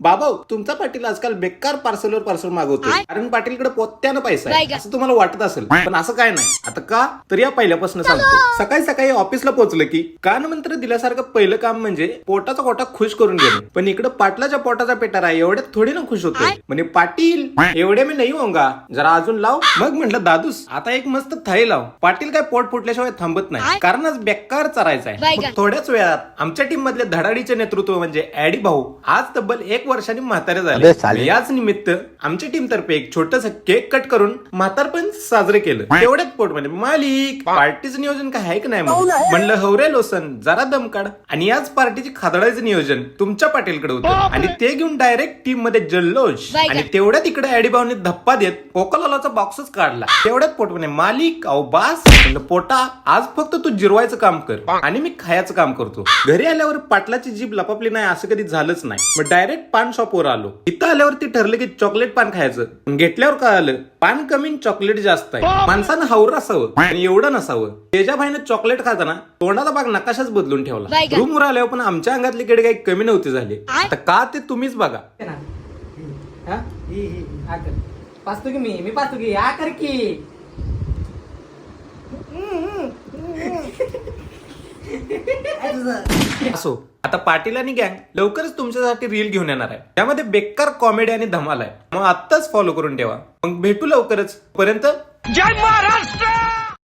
बाबा तुमचा पाटील आजकाल बेकार पार्सलवर पार्सल मागवतोय, कारण पाटीलकडे पोत्यानं पैसा आहे असं तुम्हाला वाटत असेल, पण असं काय नाही. आता का तर या पहिल्यापासून सांगतो. सकाळी सकाळी ऑफिसला पोहोचलं की कानमंत्र दिल्यासारखं पहिलं काम म्हणजे पोटाचा कोटा खुश करून घेणे. पण इकडे पाटलाच्या पोटाचा पेटारा एवढ्यात थोडी ना खुश होतोय. म्हणजे पाटील एवढे मी नाही होंगा, जरा अजून लाव. मग म्हटलं दादूस आता एक मस्त थाळी लाव. पाटील काय पोट फुटल्याशिवाय थांबत नाही, कारण आज बेकार चरायचा आहे. मग थोड्याच वेळात आमच्या टीम मधले धडाडीचे नेतृत्व म्हणजे ऍडी भाऊ आज तब्बल 1 वर्षांनी म्हातारे झाले. याच निमित्त आमच्या टीम तर्फे एक छोटस केक कट करून म्हातारपण साजरे केलं. तेवढ्यात पोट म्हणजे मालिक पार्टीचं नियोजन काय आहे की नाही. म्हणलं हवरे लोसन जरा दम काढ. आणि याच पार्टीची खादडायचं नियोजन तुमच्या पाटीलकडे होतं, आणि ते घेऊन डायरेक्ट टीम मध्ये जल्लोष. आणि तेवढ्यात इकडे ऍडी भाऊने धप्पा देत कोकालाचा बॉक्सच काढला. तेवढ्यात पोट म्हणे मालिक अहो बास. म्हणलं पोटा आज फक्त तू जिरवायचं काम कर आणि मी खायचं काम करतो. घरी आल्यावर पाटलाची जीभ लपापली नाही असं कधी झालंच नाही. मग डायरेक्ट पान शॉपवर आलो. इथं आल्यावरती ठरलं की चॉकलेट पान खायचं. घेतल्यावर काय आलं पान कमी चॉकलेट जास्त आहे. माणसानं हावर असावं आणि एवढं नसावं. तेजाभाईनं चॉकलेट खाताना तोंडाचा भाग नकाशाच बदलून ठेवला. रूमवर आल्यावर पण आमच्या अंगातली किडे काही कमी नव्हते झाले. आता का ते तुम्हीच बघा. पाचतो की मी पाचतो की या कर की. असो आता पाटील आणि गँग लवकरच तुमच्यासाठी रील घेऊन येणार आहे. त्यामध्ये बेकार कॉमेडी आणि धमाल आहे. मग आत्ताच फॉलो करून ठेवा. मग भेटू लवकरच. पर्यंत जय महाराष्ट्र.